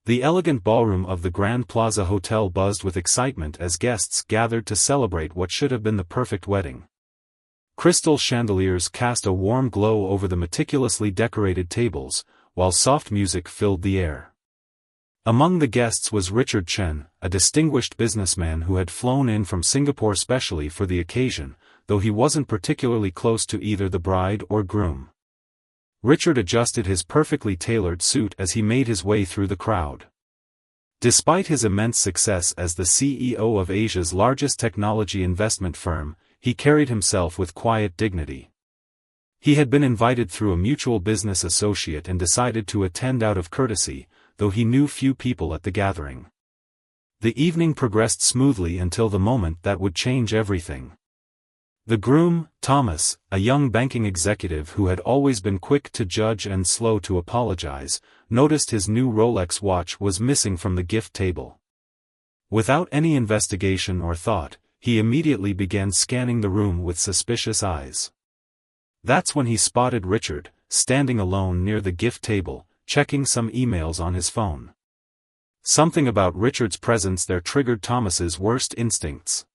The elegant ballroom of the Grand Plaza Hotel buzzed with excitement as guests gathered to celebrate what should have been the perfect wedding. Crystal chandeliers cast a warm glow over the meticulously decorated tables, while soft music filled the air. Among the guests was Richard Chen, a distinguished businessman who had flown in from Singapore specially for the occasion, though he wasn't particularly close to either the bride or groom. Richard adjusted his perfectly tailored suit as he made his way through the crowd. Despite his immense success as the CEO of Asia's largest technology investment firm, he carried himself with quiet dignity. He had been invited through a mutual business associate and decided to attend out of courtesy, though he knew few people at the gathering. The evening progressed smoothly until the moment that would change everything. The groom, Thomas, a young banking executive who had always been quick to judge and slow to apologize, noticed his new Rolex watch was missing from the gift table. Without any investigation or thought, he immediately began scanning the room with suspicious eyes. That's when he spotted Richard, standing alone near the gift table, checking some emails on his phone. Something about Richard's presence there triggered Thomas's worst instincts.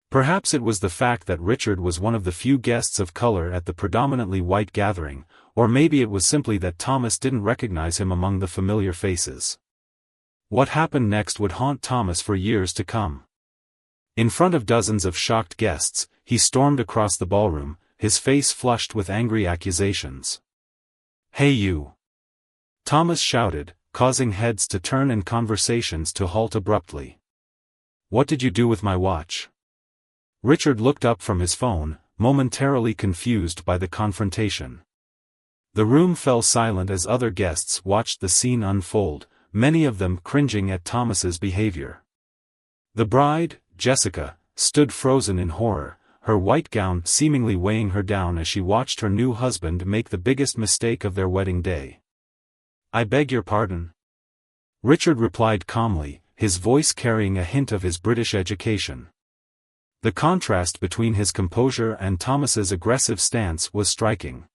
Perhaps it was the fact that Richard was one of the few guests of color at the predominantly white gathering, or maybe it was simply that Thomas didn't recognize him among the familiar faces. What happened next would haunt Thomas for years to come. In front of dozens of shocked guests, he stormed across the ballroom, his face flushed with angry accusations. "Hey you!" Thomas shouted, causing heads to turn and conversations to halt abruptly. "What did you do with my watch?" Richard looked up from his phone, momentarily confused by the confrontation. The room fell silent as other guests watched the scene unfold, many of them cringing at Thomas's behavior. The bride, Jessica, stood frozen in horror, her white gown seemingly weighing her down as she watched her new husband make the biggest mistake of their wedding day. "I beg your pardon?" Richard replied calmly, his voice carrying a hint of his British education. The contrast between his composure and Thomas's aggressive stance was striking.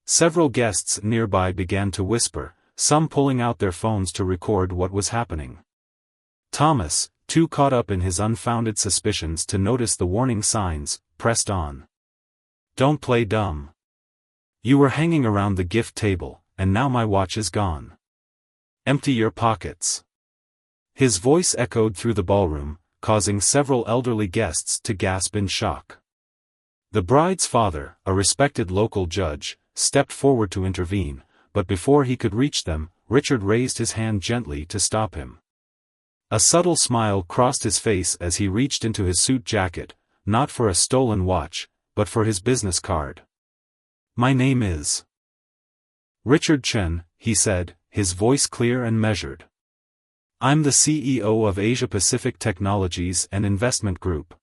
Several guests nearby began to whisper, some pulling out their phones to record what was happening. Thomas, too caught up in his unfounded suspicions to notice the warning signs, pressed on. "Don't play dumb. You were hanging around the gift table, and now my watch is gone. Empty your pockets." His voice echoed through the ballroom, causing several elderly guests to gasp in shock. The bride's father, a respected local judge, stepped forward to intervene, but before he could reach them, Richard raised his hand gently to stop him. A subtle smile crossed his face as he reached into his suit jacket, not for a stolen watch, but for his business card. "My name is Richard Chen," he said, his voice clear and measured. "I'm the CEO of Asia Pacific Technologies and Investment Group.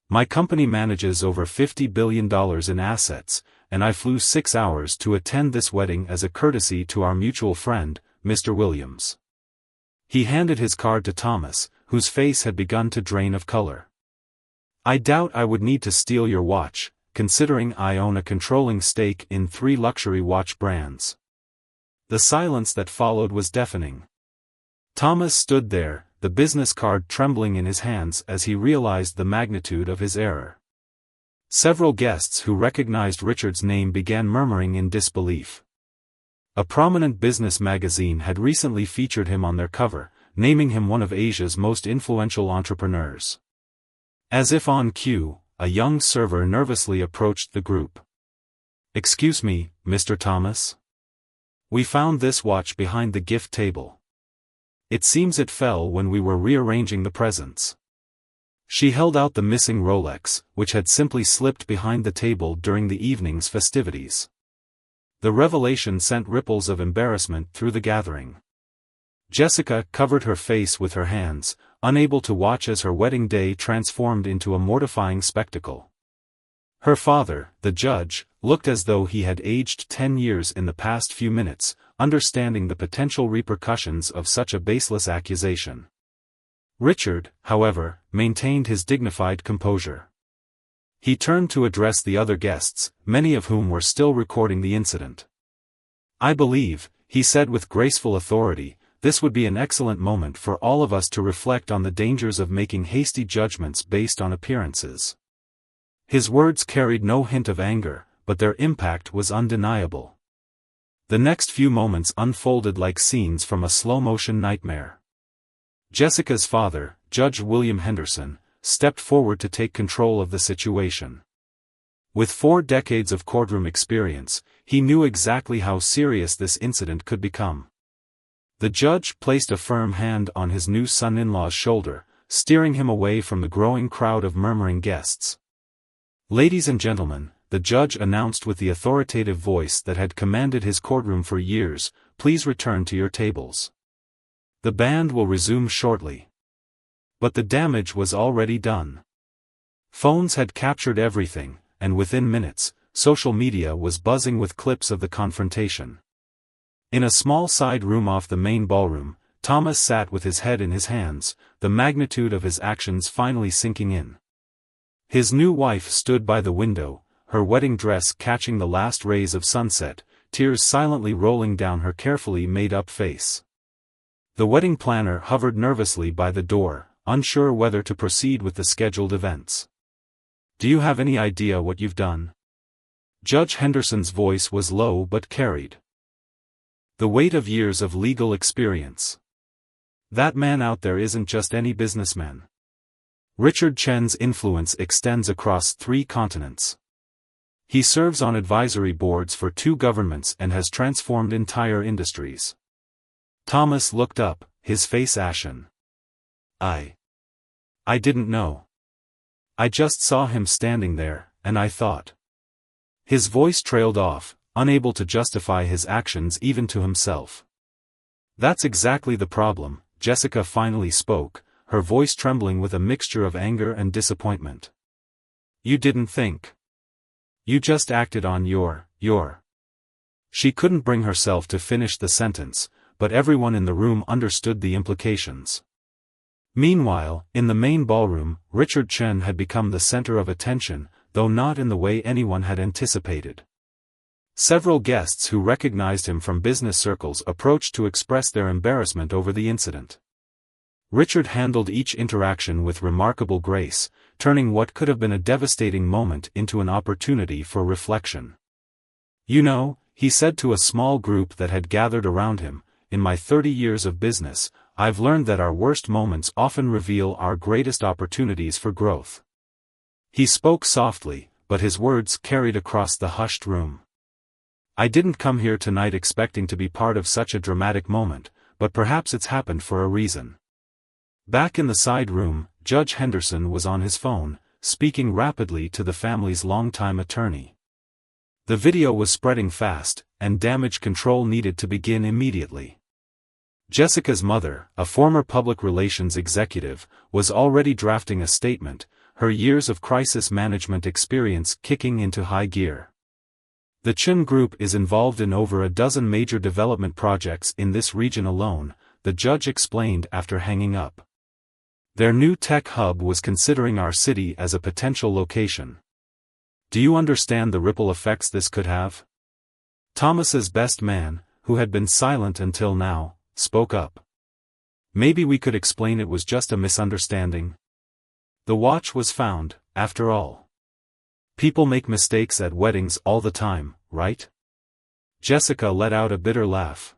My company manages over $50 billion in assets, and I flew 6 hours to attend this wedding as a courtesy to our mutual friend, Mr. Williams." He handed his card to Thomas, whose face had begun to drain of color. "I doubt I would need to steal your watch, considering I own a controlling stake in 3 luxury watch brands." The silence that followed was deafening. Thomas stood there, the business card trembling in his hands as he realized the magnitude of his error. Several guests who recognized Richard's name began murmuring in disbelief. A prominent business magazine had recently featured him on their cover, naming him one of Asia's most influential entrepreneurs. As if on cue, a young server nervously approached the group. "Excuse me, Mr. Thomas? We found this watch behind the gift table. It seems it fell when we were rearranging the presents." She held out the missing Rolex, which had simply slipped behind the table during the evening's festivities. The revelation sent ripples of embarrassment through the gathering. Jessica covered her face with her hands, unable to watch as her wedding day transformed into a mortifying spectacle. Her father, the judge, looked as though he had aged 10 years in the past few minutes, understanding the potential repercussions of such a baseless accusation. Richard, however, maintained his dignified composure. He turned to address the other guests, many of whom were still recording the incident. "I believe," he said with graceful authority, this would be an excellent moment for all of us to reflect on the dangers of making hasty judgments based on appearances. His words carried no hint of anger, but their impact was undeniable. The next few moments unfolded like scenes from a slow-motion nightmare. Jessica's father, Judge William Henderson, stepped forward to take control of the situation. With 4 decades of courtroom experience, he knew exactly how serious this incident could become. The judge placed a firm hand on his new son-in-law's shoulder, steering him away from the growing crowd of murmuring guests. "Ladies and gentlemen," the judge announced with the authoritative voice that had commanded his courtroom for years, "please return to your tables. The band will resume shortly." But the damage was already done. Phones had captured everything, and within minutes, social media was buzzing with clips of the confrontation. In a small side room off the main ballroom, Thomas sat with his head in his hands, the magnitude of his actions finally sinking in. His new wife stood by the window, her wedding dress catching the last rays of sunset, tears silently rolling down her carefully made-up face. The wedding planner hovered nervously by the door, unsure whether to proceed with the scheduled events. "Do you have any idea what you've done?" Judge Henderson's voice was low but carried the weight of years of legal experience. "That man out there isn't just any businessman. Richard Chen's influence extends across 3 continents. He serves on advisory boards for 2 governments and has transformed entire industries." Thomas looked up, his face ashen. I didn't know. I just saw him standing there, and I thought." His voice trailed off, unable to justify his actions even to himself. "That's exactly the problem," Jessica finally spoke, her voice trembling with a mixture of anger and disappointment. "You didn't think. You just acted on your. She couldn't bring herself to finish the sentence, but everyone in the room understood the implications. Meanwhile, in the main ballroom, Richard Chen had become the center of attention, though not in the way anyone had anticipated. Several guests who recognized him from business circles approached to express their embarrassment over the incident. Richard handled each interaction with remarkable grace, turning what could have been a devastating moment into an opportunity for reflection. "You know," he said to a small group that had gathered around him, "in my 30 years of business, I've learned that our worst moments often reveal our greatest opportunities for growth." He spoke softly, but his words carried across the hushed room. "I didn't come here tonight expecting to be part of such a dramatic moment, but perhaps it's happened for a reason." Back in the side room, Judge Henderson was on his phone, speaking rapidly to the family's longtime attorney. The video was spreading fast, and damage control needed to begin immediately. Jessica's mother, a former public relations executive, was already drafting a statement, her years of crisis management experience kicking into high gear. "The Chen Group is involved in over a dozen major development projects in this region alone," the judge explained after hanging up. "Their new tech hub was considering our city as a potential location. Do you understand the ripple effects this could have?" Thomas's best man, who had been silent until now, spoke up. "Maybe we could explain it was just a misunderstanding. The watch was found, after all. People make mistakes at weddings all the time, right?" Jessica let out a bitter laugh.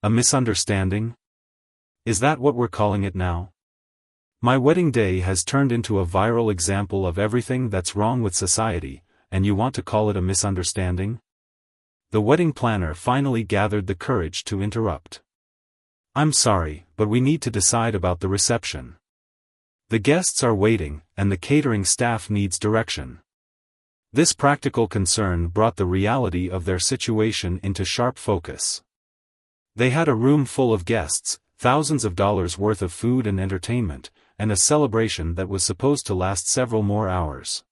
"A misunderstanding? Is that what we're calling it now? My wedding day has turned into a viral example of everything that's wrong with society, and you want to call it a misunderstanding?" The wedding planner finally gathered the courage to interrupt. "I'm sorry, but we need to decide about the reception. The guests are waiting, and the catering staff needs direction." This practical concern brought the reality of their situation into sharp focus. They had a room full of guests, thousands of dollars worth of food and entertainment, and a celebration that was supposed to last several more hours.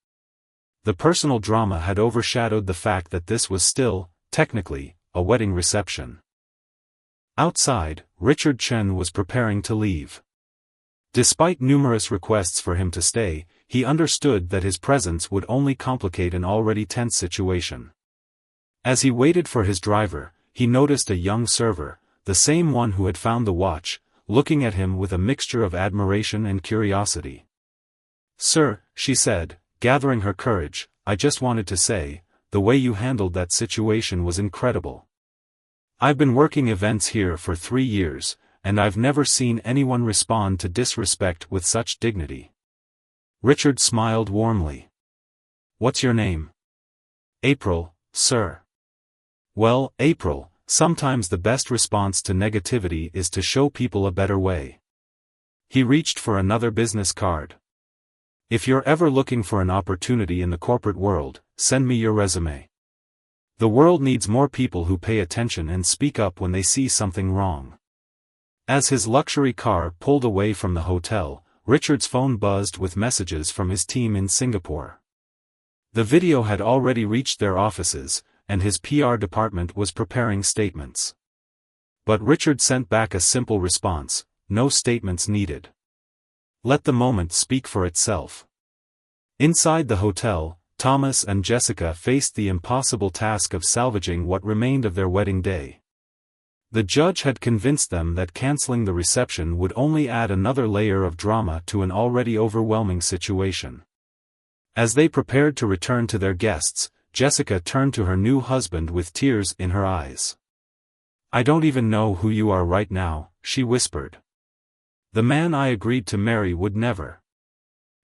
The personal drama had overshadowed the fact that this was still, technically, a wedding reception. Outside, Richard Chen was preparing to leave. Despite numerous requests for him to stay, he understood that his presence would only complicate an already tense situation. As he waited for his driver, he noticed a young server, the same one who had found the watch, looking at him with a mixture of admiration and curiosity. "Sir," she said, gathering her courage, "I just wanted to say, the way you handled that situation was incredible. I've been working events here for 3 years, and I've never seen anyone respond to disrespect with such dignity." Richard smiled warmly. "What's your name?" "April, sir." "Well, April, sometimes the best response to negativity is to show people a better way." He reached for another business card. "If you're ever looking for an opportunity in the corporate world, send me your resume. The world needs more people who pay attention and speak up when they see something wrong." As his luxury car pulled away from the hotel, Richard's phone buzzed with messages from his team in Singapore. The video had already reached their offices, and his PR department was preparing statements. But Richard sent back a simple response: "No statements needed. Let the moment speak for itself." Inside the hotel, Thomas and Jessica faced the impossible task of salvaging what remained of their wedding day. The judge had convinced them that canceling the reception would only add another layer of drama to an already overwhelming situation. As they prepared to return to their guests, Jessica turned to her new husband with tears in her eyes. "I don't even know who you are right now," she whispered. "The man I agreed to marry would never."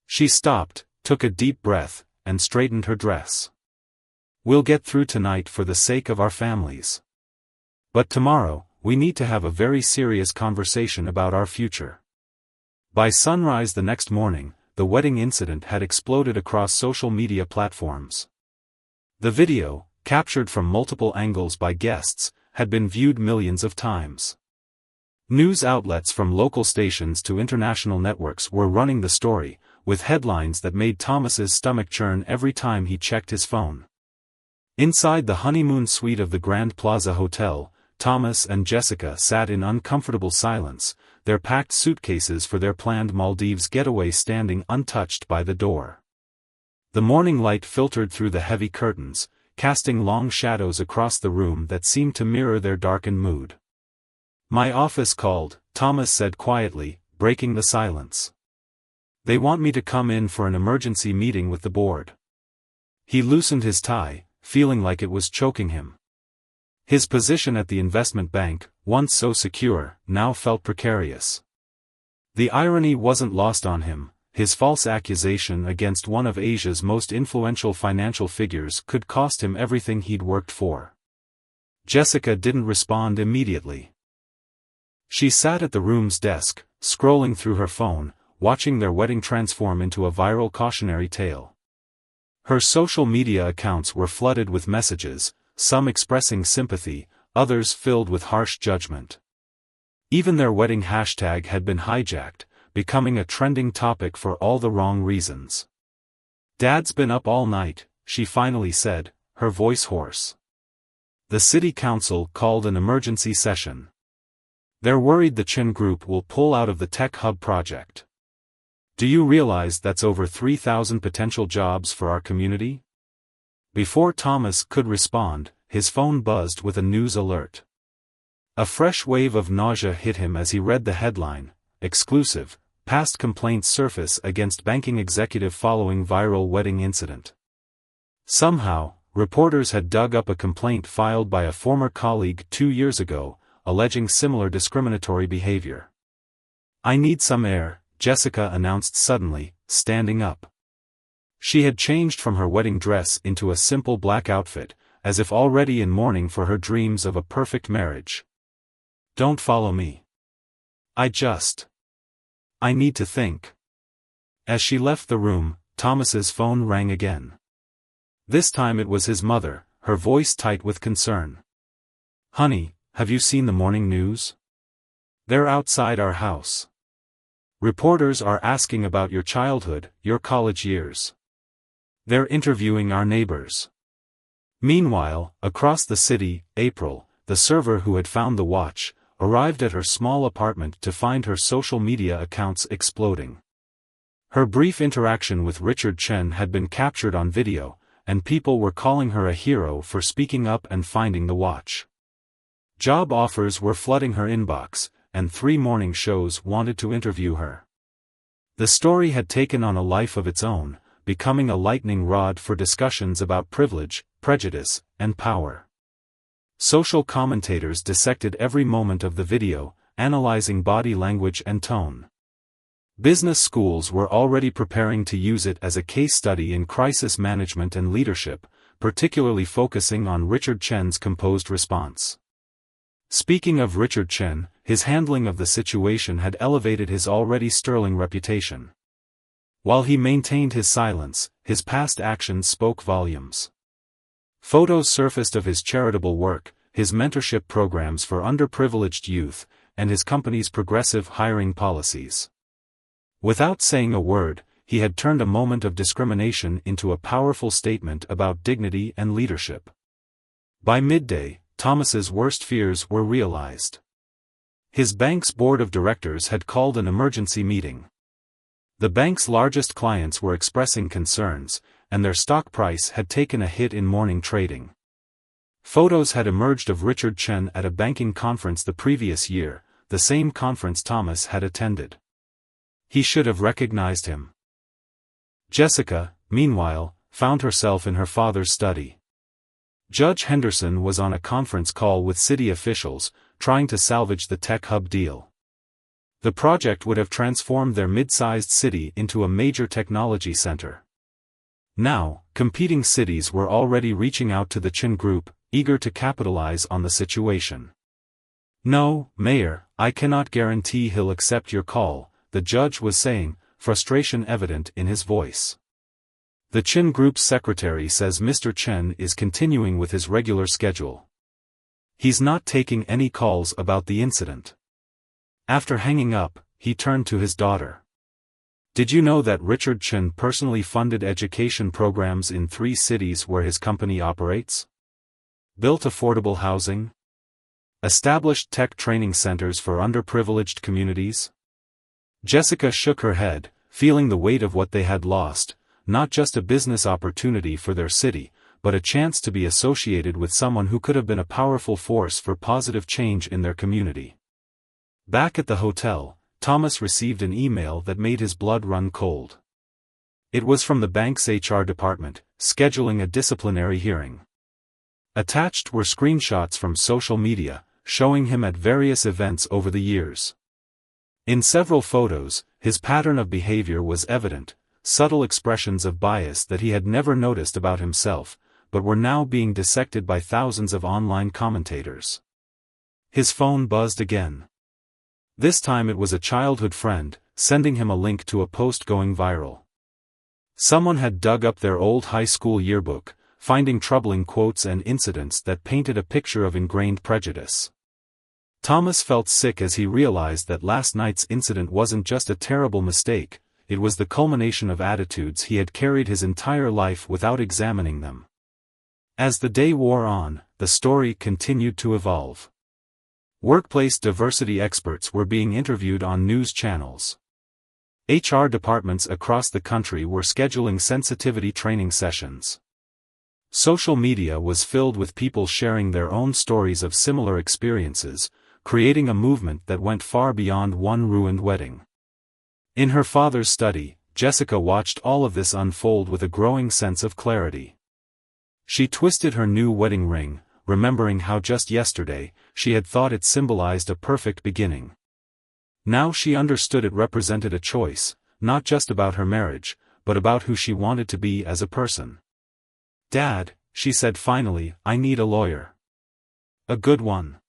She stopped, took a deep breath, and straightened her dress. "We'll get through tonight for the sake of our families. But tomorrow, we need to have a very serious conversation about our future." By sunrise the next morning, the wedding incident had exploded across social media platforms. The video, captured from multiple angles by guests, had been viewed millions of times. News outlets from local stations to international networks were running the story, with headlines that made Thomas's stomach churn every time he checked his phone. Inside the honeymoon suite of the Grand Plaza Hotel, Thomas and Jessica sat in uncomfortable silence, their packed suitcases for their planned Maldives getaway standing untouched by the door. The morning light filtered through the heavy curtains, casting long shadows across the room that seemed to mirror their darkened mood. "My office called," Thomas said quietly, breaking the silence. "They want me to come in for an emergency meeting with the board." He loosened his tie, feeling like it was choking him. His position at the investment bank, once so secure, now felt precarious. The irony wasn't lost on him. His false accusation against one of Asia's most influential financial figures could cost him everything he'd worked for. Jessica didn't respond immediately. She sat at the room's desk, scrolling through her phone, watching their wedding transform into a viral cautionary tale. Her social media accounts were flooded with messages, some expressing sympathy, others filled with harsh judgment. Even their wedding hashtag had been hijacked, becoming a trending topic for all the wrong reasons. "Dad's been up all night," she finally said, her voice hoarse. The city council called an emergency session. They're worried the Chin Group will pull out of the Tech Hub project. "Do you realize that's over 3,000 potential jobs for our community?" Before Thomas could respond, his phone buzzed with a news alert. A fresh wave of nausea hit him as he read the headline: "Exclusive, past complaints surface against banking executive following viral wedding incident." Somehow, reporters had dug up a complaint filed by a former colleague 2 years ago, alleging similar discriminatory behavior. "I need some air," Jessica announced suddenly, standing up. She had changed from her wedding dress into a simple black outfit, as if already in mourning for her dreams of a perfect marriage. "Don't follow me. I need to think." As she left the room, Thomas's phone rang again. This time it was his mother, her voice tight with concern. "Honey, have you seen the morning news? They're outside our house. Reporters are asking about your childhood, your college years. They're interviewing our neighbors." Meanwhile, across the city, April, the server who had found the watch, arrived at her small apartment to find her social media accounts exploding. Her brief interaction with Richard Chen had been captured on video, and people were calling her a hero for speaking up and finding the watch. Job offers were flooding her inbox, and 3 morning shows wanted to interview her. The story had taken on a life of its own, becoming a lightning rod for discussions about privilege, prejudice, and power. Social commentators dissected every moment of the video, analyzing body language and tone. Business schools were already preparing to use it as a case study in crisis management and leadership, particularly focusing on Richard Chen's composed response. Speaking of Richard Chen, his handling of the situation had elevated his already sterling reputation. While he maintained his silence, his past actions spoke volumes. Photos surfaced of his charitable work, his mentorship programs for underprivileged youth, and his company's progressive hiring policies. Without saying a word, he had turned a moment of discrimination into a powerful statement about dignity and leadership. By midday, Thomas's worst fears were realized. His bank's board of directors had called an emergency meeting. The bank's largest clients were expressing concerns, and their stock price had taken a hit in morning trading. Photos had emerged of Richard Chen at a banking conference the previous year, the same conference Thomas had attended. He should have recognized him. Jessica, meanwhile, found herself in her father's study. Judge Henderson was on a conference call with city officials, trying to salvage the tech hub deal. The project would have transformed their mid-sized city into a major technology center. Now, competing cities were already reaching out to the Chen Group, eager to capitalize on the situation. "No, Mayor, I cannot guarantee he'll accept your call," the judge was saying, frustration evident in his voice. The Chen Group's secretary says Mr. Chen is continuing with his regular schedule. He's not taking any calls about the incident. After hanging up, he turned to his daughter. "Did you know that Richard Chen personally funded education programs in 3 cities where his company operates? Built affordable housing? Established tech training centers for underprivileged communities?" Jessica shook her head, feeling the weight of what they had lost, not just a business opportunity for their city, but a chance to be associated with someone who could have been a powerful force for positive change in their community. Back at the hotel, Thomas received an email that made his blood run cold. It was from the bank's HR department, scheduling a disciplinary hearing. Attached were screenshots from social media, showing him at various events over the years. In several photos, his pattern of behavior was evident, subtle expressions of bias that he had never noticed about himself, but were now being dissected by thousands of online commentators. His phone buzzed again. This time it was a childhood friend, sending him a link to a post going viral. Someone had dug up their old high school yearbook, finding troubling quotes and incidents that painted a picture of ingrained prejudice. Thomas felt sick as he realized that last night's incident wasn't just a terrible mistake, it was the culmination of attitudes he had carried his entire life without examining them. As the day wore on, the story continued to evolve. Workplace diversity experts were being interviewed on news channels. HR departments across the country were scheduling sensitivity training sessions. Social media was filled with people sharing their own stories of similar experiences, creating a movement that went far beyond one ruined wedding. In her father's study, Jessica watched all of this unfold with a growing sense of clarity. She twisted her new wedding ring, remembering how just yesterday, she had thought it symbolized a perfect beginning. Now she understood it represented a choice, not just about her marriage, but about who she wanted to be as a person. "Dad," she said finally, "I need a lawyer. A good one.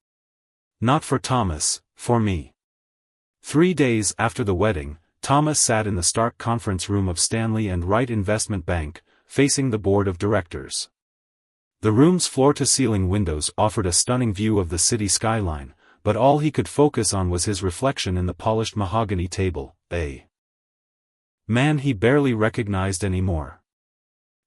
Not for Thomas, for me." 3 days after the wedding, Thomas sat in the Stark conference room of Stanley and Wright Investment Bank, facing the board of directors. The room's floor-to-ceiling windows offered a stunning view of the city skyline, but all he could focus on was his reflection in the polished mahogany table, a man he barely recognized anymore.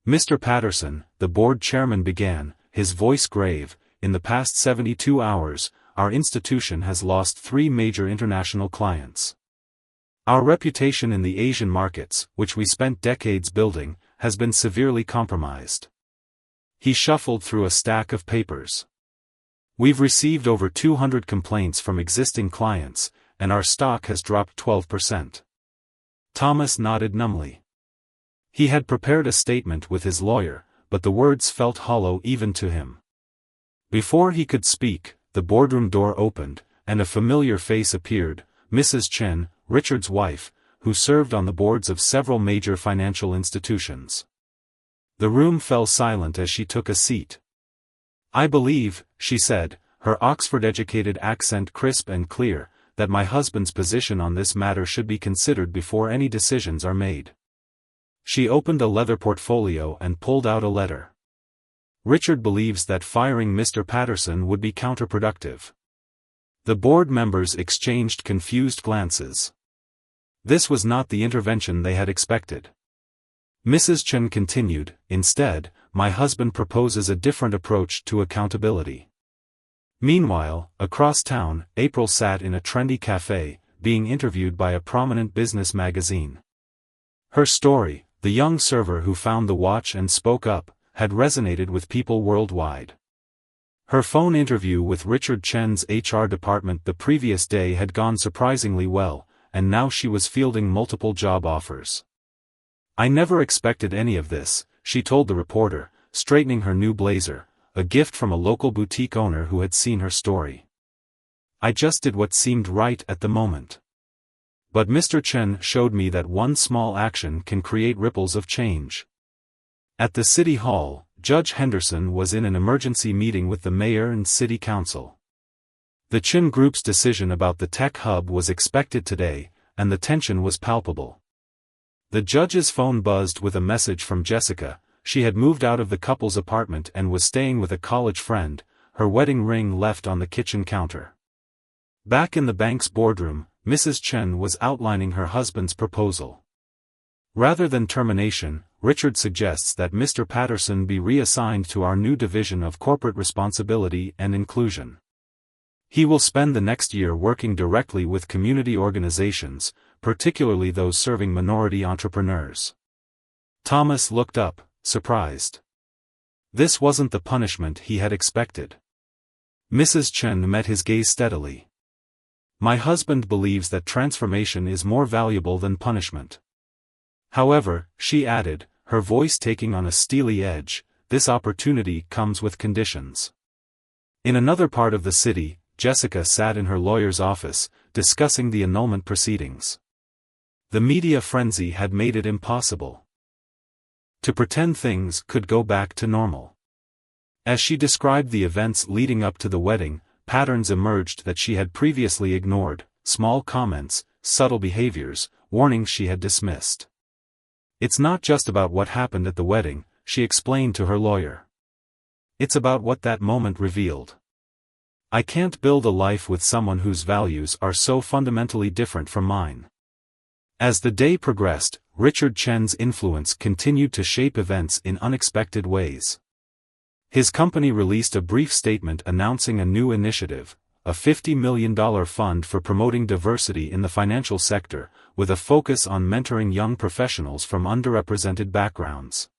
"Mr. Patterson," the board chairman began, his voice grave, "in the past 72 hours, our institution has lost 3 major international clients. Our reputation in the Asian markets, which we spent decades building, has been severely compromised." He shuffled through a stack of papers. We've received over 200 complaints from existing clients, and our stock has dropped 12%. Thomas nodded numbly. He had prepared a statement with his lawyer, but the words felt hollow even to him. Before he could speak, the boardroom door opened, and a familiar face appeared, Mrs. Chen, Richard's wife, who served on the boards of several major financial institutions. The room fell silent as she took a seat. "I believe," she said, her Oxford-educated accent crisp and clear, "that my husband's position on this matter should be considered before any decisions are made." She opened a leather portfolio and pulled out a letter. "Richard believes that firing Mr. Patterson would be counterproductive." The board members exchanged confused glances. This was not the intervention they had expected. Mrs. Chen continued, "Instead, my husband proposes a different approach to accountability." Meanwhile, across town, April sat in a trendy cafe, being interviewed by a prominent business magazine. Her story, the young server who found the watch and spoke up, had resonated with people worldwide. Her phone interview with Richard Chen's HR department the previous day had gone surprisingly well, and now she was fielding multiple job offers. "I never expected any of this," she told the reporter, straightening her new blazer, a gift from a local boutique owner who had seen her story. "I just did what seemed right at the moment. But Mr. Chen showed me that one small action can create ripples of change." At the City Hall, Judge Henderson was in an emergency meeting with the mayor and city council. The Chen Group's decision about the tech hub was expected today, and the tension was palpable. The judge's phone buzzed with a message from Jessica. She had moved out of the couple's apartment and was staying with a college friend, her wedding ring left on the kitchen counter. Back in the bank's boardroom, Mrs. Chen was outlining her husband's proposal. Rather than termination, Richard suggests that Mr. Patterson be reassigned to our new division of corporate responsibility and inclusion. He will spend the next year working directly with community organizations, particularly those serving minority entrepreneurs. Thomas looked up, surprised. This wasn't the punishment he had expected. Mrs. Chen met his gaze steadily. "My husband believes that transformation is more valuable than punishment. However," she added, her voice taking on a steely edge, "this opportunity comes with conditions." In another part of the city, Jessica sat in her lawyer's office, discussing the annulment proceedings. The media frenzy had made it impossible to pretend things could go back to normal. As she described the events leading up to the wedding, patterns emerged that she had previously ignored, small comments, subtle behaviors, warnings she had dismissed. "It's not just about what happened at the wedding," she explained to her lawyer. "It's about what that moment revealed. I can't build a life with someone whose values are so fundamentally different from mine." As the day progressed, Richard Chen's influence continued to shape events in unexpected ways. His company released a brief statement announcing a new initiative, a $50 million fund for promoting diversity in the financial sector, with a focus on mentoring young professionals from underrepresented backgrounds.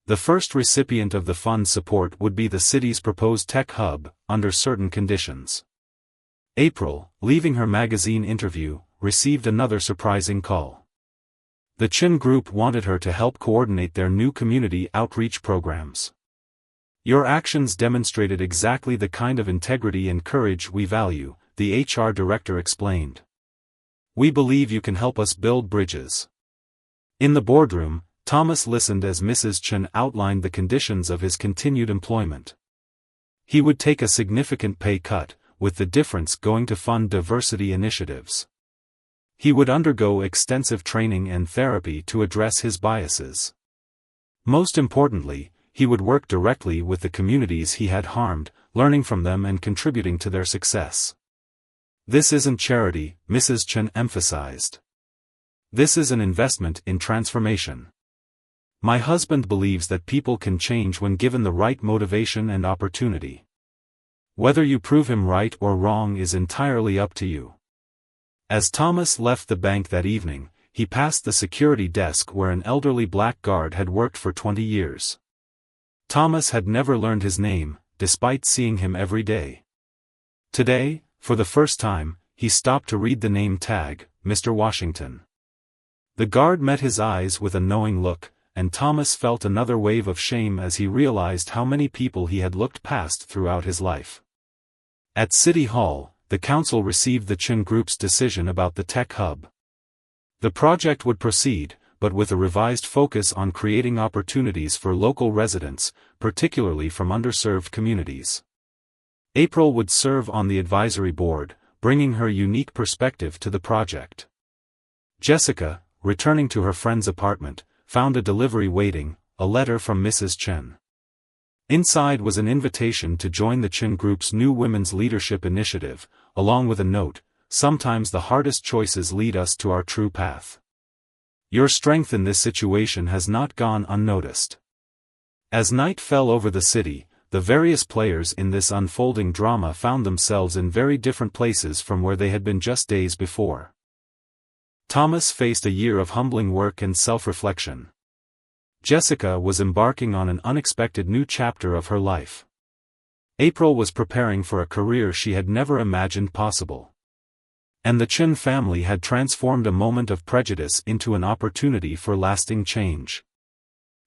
The first recipient of the fund's support would be the city's proposed tech hub, under certain conditions. April, leaving her magazine interview, received another surprising call. The Chen Group wanted her to help coordinate their new community outreach programs. "Your actions demonstrated exactly the kind of integrity and courage we value," the HR director explained. "We believe you can help us build bridges." In the boardroom, Thomas listened as Mrs. Chen outlined the conditions of his continued employment. He would take a significant pay cut, with the difference going to fund diversity initiatives. He would undergo extensive training and therapy to address his biases. Most importantly, he would work directly with the communities he had harmed, learning from them and contributing to their success. "This isn't charity," Mrs. Chen emphasized. "This is an investment in transformation. My husband believes that people can change when given the right motivation and opportunity. Whether you prove him right or wrong is entirely up to you." As Thomas left the bank that evening, he passed the security desk where an elderly black guard had worked for 20 years. Thomas had never learned his name, despite seeing him every day. Today, for the first time, he stopped to read the name tag, Mr. Washington. The guard met his eyes with a knowing look, and Thomas felt another wave of shame as he realized how many people he had looked past throughout his life. At City Hall, the council received the Chin Group's decision about the tech hub. The project would proceed, but with a revised focus on creating opportunities for local residents, particularly from underserved communities. April would serve on the advisory board, bringing her unique perspective to the project. Jessica, returning to her friend's apartment, found a delivery waiting, a letter from Mrs. Chen. Inside was an invitation to join the Chin Group's new Women's Leadership Initiative, along with a note, "Sometimes the hardest choices lead us to our true path. Your strength in this situation has not gone unnoticed." As night fell over the city, the various players in this unfolding drama found themselves in very different places from where they had been just days before. Thomas faced a year of humbling work and self-reflection. Jessica was embarking on an unexpected new chapter of her life. April was preparing for a career she had never imagined possible. And the Chin family had transformed a moment of prejudice into an opportunity for lasting change.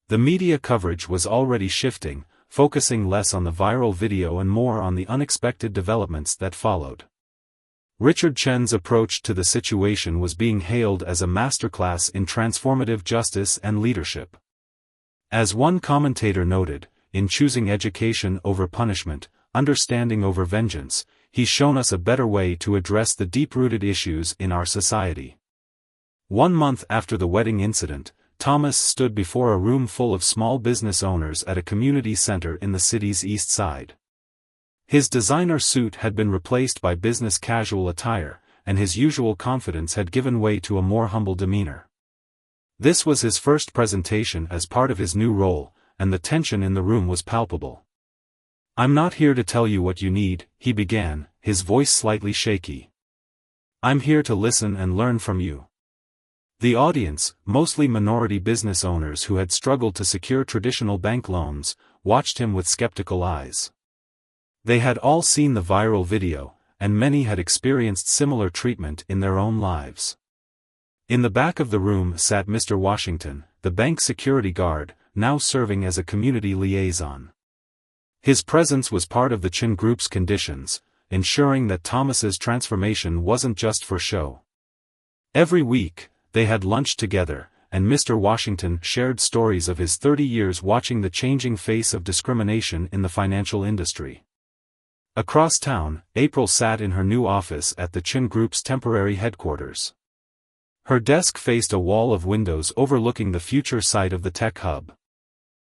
The media coverage was already shifting, focusing less on the viral video and more on the unexpected developments that followed. Richard Chen's approach to the situation was being hailed as a masterclass in transformative justice and leadership. As one commentator noted, in choosing education over punishment, understanding over vengeance, he's shown us a better way to address the deep-rooted issues in our society. 1 month after the wedding incident, Thomas stood before a room full of small business owners at a community center in the city's east side. His designer suit had been replaced by business casual attire, and his usual confidence had given way to a more humble demeanor. This was his first presentation as part of his new role, and the tension in the room was palpable. "I'm not here to tell you what you need," he began, his voice slightly shaky. "I'm here to listen and learn from you." The audience, mostly minority business owners who had struggled to secure traditional bank loans, watched him with skeptical eyes. They had all seen the viral video, and many had experienced similar treatment in their own lives. In the back of the room sat Mr. Washington, the bank security guard, now serving as a community liaison. His presence was part of the Chin Group's conditions, ensuring that Thomas's transformation wasn't just for show. Every week, they had lunch together, and Mr. Washington shared stories of his 30 years watching the changing face of discrimination in the financial industry. Across town, April sat in her new office at the Chin Group's temporary headquarters. Her desk faced a wall of windows overlooking the future site of the tech hub.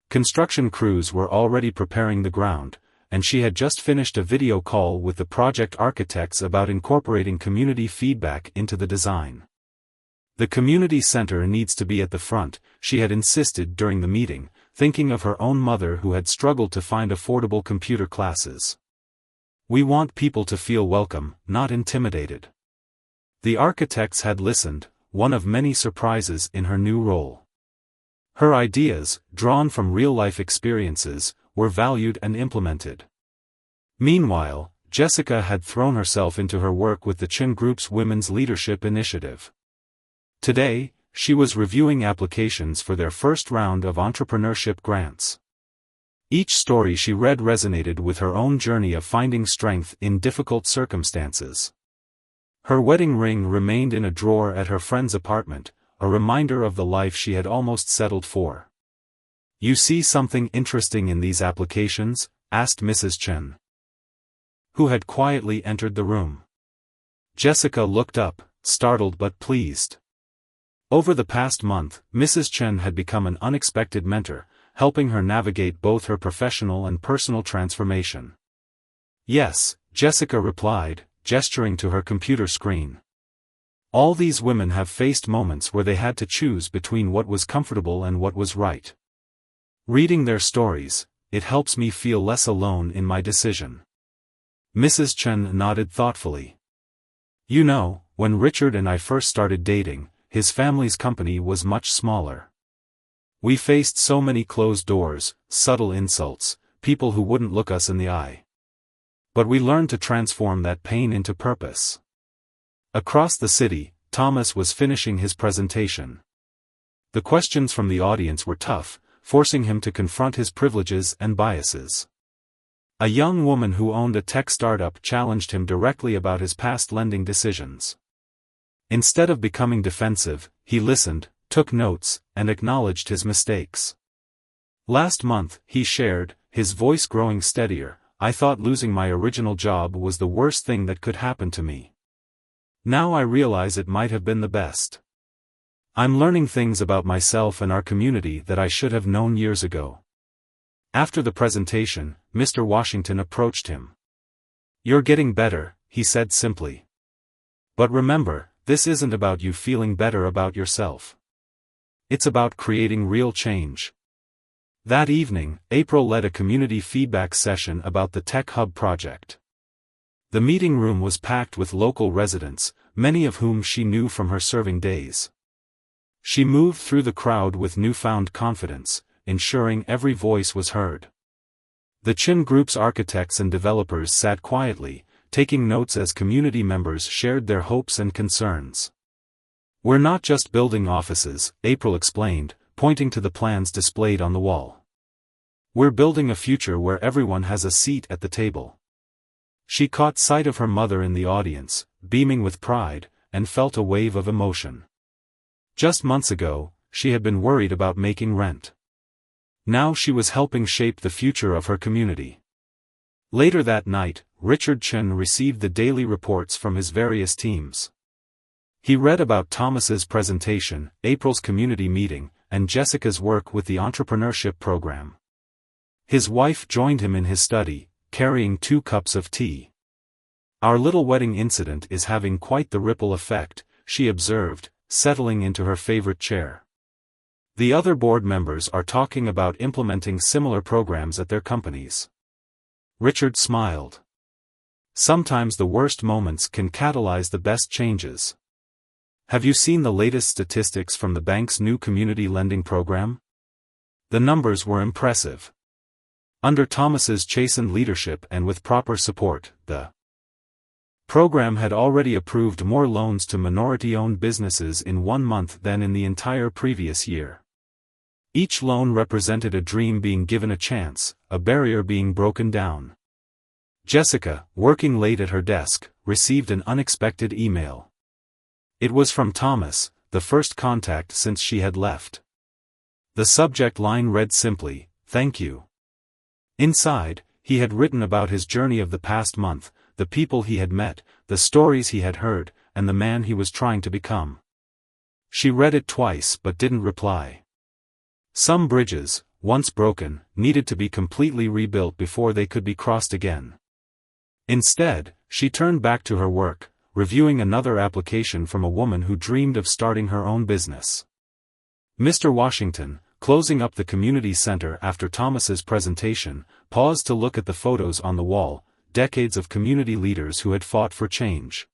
Construction crews were already preparing the ground, and she had just finished a video call with the project architects about incorporating community feedback into the design. "The community center needs to be at the front," she had insisted during the meeting, thinking of her own mother who had struggled to find affordable computer classes. "We want people to feel welcome, not intimidated." The architects had listened, one of many surprises in her new role. Her ideas, drawn from real-life experiences, were valued and implemented. Meanwhile, Jessica had thrown herself into her work with the Chin Group's Women's Leadership Initiative. Today, she was reviewing applications for their first round of entrepreneurship grants. Each story she read resonated with her own journey of finding strength in difficult circumstances. Her wedding ring remained in a drawer at her friend's apartment, a reminder of the life she had almost settled for. "You see something interesting in these applications?" asked Mrs. Chen, who had quietly entered the room. Jessica looked up, startled but pleased. Over the past month, Mrs. Chen had become an unexpected mentor, helping her navigate both her professional and personal transformation. "Yes," Jessica replied, gesturing to her computer screen. "All these women have faced moments where they had to choose between what was comfortable and what was right. Reading their stories, it helps me feel less alone in my decision." Mrs. Chen nodded thoughtfully. "You know, when Richard and I first started dating, his family's company was much smaller. We faced so many closed doors, subtle insults, people who wouldn't look us in the eye. But we learned to transform that pain into purpose. Across the city, Thomas was finishing his presentation. The questions from the audience were tough, forcing him to confront his privileges and biases. A young woman who owned a tech startup challenged him directly about his past lending decisions. Instead of becoming defensive, he listened, took notes, and acknowledged his mistakes. Last month, he shared, his voice growing steadier, "I thought losing my original job was the worst thing that could happen to me. Now I realize it might have been the best. I'm learning things about myself and our community that I should have known years ago." After the presentation, Mr. Washington approached him. "You're getting better," he said simply. "But remember, this isn't about you feeling better about yourself. It's about creating real change." That evening, April led a community feedback session about the Tech Hub project. The meeting room was packed with local residents, many of whom she knew from her serving days. She moved through the crowd with newfound confidence, ensuring every voice was heard. The Chin Group's architects and developers sat quietly, taking notes as community members shared their hopes and concerns. "We're not just building offices," April explained, pointing to the plans displayed on the wall. "We're building a future where everyone has a seat at the table." She caught sight of her mother in the audience, beaming with pride, and felt a wave of emotion. Just months ago, she had been worried about making rent. Now she was helping shape the future of her community. Later that night, Richard Chen received the daily reports from his various teams. He read about Thomas's presentation, April's community meeting, and Jessica's work with the entrepreneurship program. His wife joined him in his study, carrying 2 cups of tea. "Our little wedding incident is having quite the ripple effect," she observed, settling into her favorite chair. "The other board members are talking about implementing similar programs at their companies." Richard smiled. "Sometimes the worst moments can catalyze the best changes. Have you seen the latest statistics from the bank's new community lending program? The numbers were impressive. Under Thomas's chastened leadership and with proper support, the program had already approved more loans to minority-owned businesses in 1 month than in the entire previous year. Each loan represented a dream being given a chance, a barrier being broken down." Jessica, working late at her desk, received an unexpected email. It was from Thomas, the first contact since she had left. The subject line read simply, "Thank you." Inside, he had written about his journey of the past month, the people he had met, the stories he had heard, and the man he was trying to become. She read it twice but didn't reply. Some bridges, once broken, needed to be completely rebuilt before they could be crossed again. Instead, she turned back to her work, reviewing another application from a woman who dreamed of starting her own business. Mr. Washington, closing up the community center after Thomas's presentation, paused to look at the photos on the wall, decades of community leaders who had fought for change.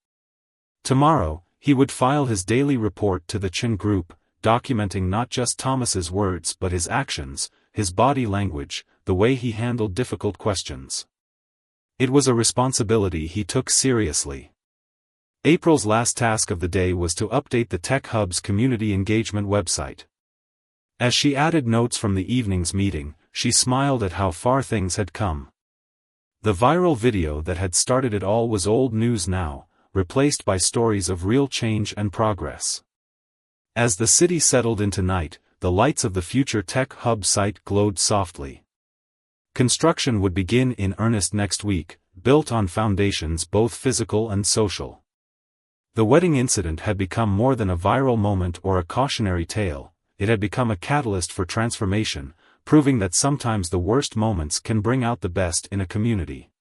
Tomorrow, he would file his daily report to the Chin Group, documenting not just Thomas's words but his actions, his body language, the way he handled difficult questions. It was a responsibility he took seriously. April's last task of the day was to update the Tech Hub's community engagement website. As she added notes from the evening's meeting, she smiled at how far things had come. The viral video that had started it all was old news now, replaced by stories of real change and progress. As the city settled into night, the lights of the future Tech Hub site glowed softly. Construction would begin in earnest next week, built on foundations both physical and social. The wedding incident had become more than a viral moment or a cautionary tale. It had become a catalyst for transformation, proving that sometimes the worst moments can bring out the best in a community.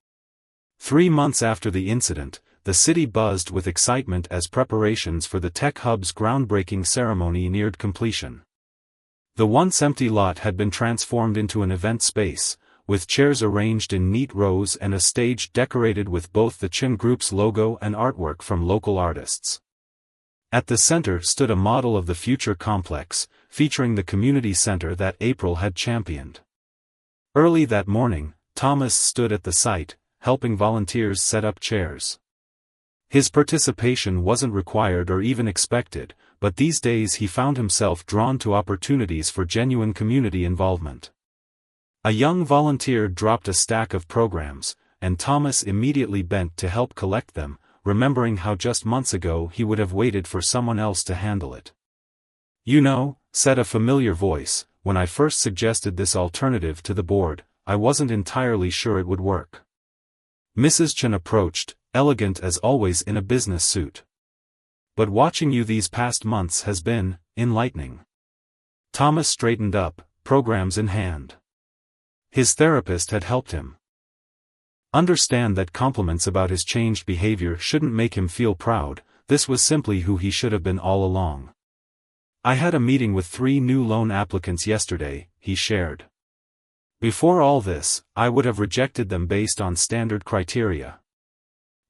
3 months after the incident, the city buzzed with excitement as preparations for the Tech Hub's groundbreaking ceremony neared completion. The once empty lot had been transformed into an event space, with chairs arranged in neat rows and a stage decorated with both the Chin Group's logo and artwork from local artists. At the center stood a model of the future complex, featuring the community center that April had championed. Early that morning, Thomas stood at the site, helping volunteers set up chairs. His participation wasn't required or even expected, but these days he found himself drawn to opportunities for genuine community involvement. A young volunteer dropped a stack of programs, and Thomas immediately bent to help collect them, remembering how just months ago he would have waited for someone else to handle it. "You know," said a familiar voice, "when I first suggested this alternative to the board, I wasn't entirely sure it would work." Mrs. Chen approached, elegant as always in a business suit. "But watching you these past months has been enlightening." Thomas straightened up, programs in hand. His therapist had helped him understand that compliments about his changed behavior shouldn't make him feel proud. This was simply who he should have been all along. "I had a meeting with 3 new loan applicants yesterday," he shared. "Before all this, I would have rejected them based on standard criteria.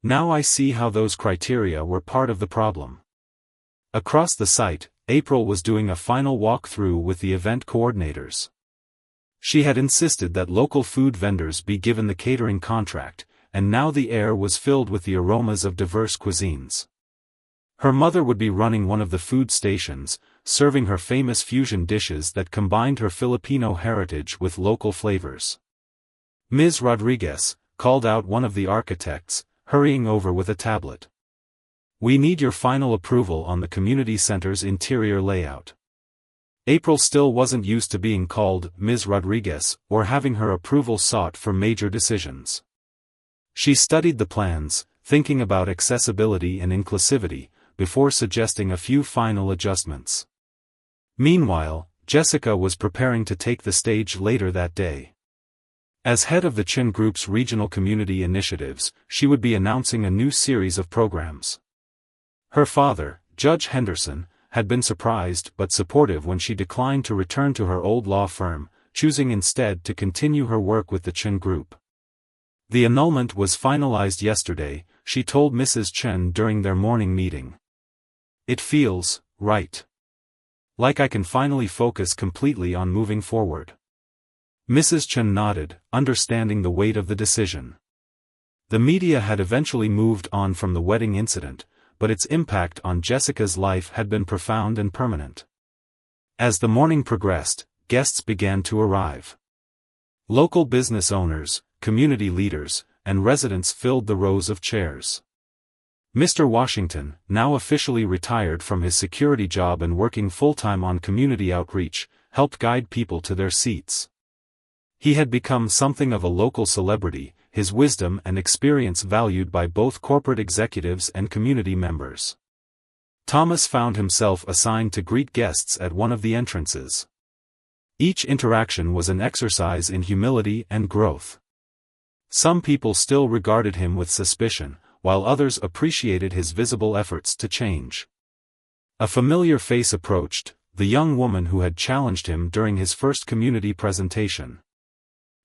Now I see how those criteria were part of the problem." Across the site, April was doing a final walkthrough with the event coordinators. She had insisted that local food vendors be given the catering contract, and now the air was filled with the aromas of diverse cuisines. Her mother would be running one of the food stations, serving her famous fusion dishes that combined her Filipino heritage with local flavors. Ms. Rodriguez, called out one of the architects, hurrying over with a tablet. "We need your final approval on the community center's interior layout." April still wasn't used to being called Ms. Rodriguez or having her approval sought for major decisions. She studied the plans, thinking about accessibility and inclusivity, before suggesting a few final adjustments. Meanwhile, Jessica was preparing to take the stage later that day. As head of the Chin Group's regional community initiatives, she would be announcing a new series of programs. Her father, Judge Henderson, had been surprised but supportive when she declined to return to her old law firm, choosing instead to continue her work with the Chen Group. The annulment was finalized yesterday, she told Mrs. Chen during their morning meeting. "It feels right. Like I can finally focus completely on moving forward." Mrs. Chen nodded, understanding the weight of the decision. The media had eventually moved on from the wedding incident, but its impact on Jessica's life had been profound and permanent. As the morning progressed, guests began to arrive. Local business owners, community leaders, and residents filled the rows of chairs. Mr. Washington, now officially retired from his security job and working full-time on community outreach, helped guide people to their seats. He had become something of a local celebrity, his wisdom and experience valued by both corporate executives and community members. Thomas found himself assigned to greet guests at one of the entrances. Each interaction was an exercise in humility and growth. Some people still regarded him with suspicion, while others appreciated his visible efforts to change. A familiar face approached, the young woman who had challenged him during his first community presentation.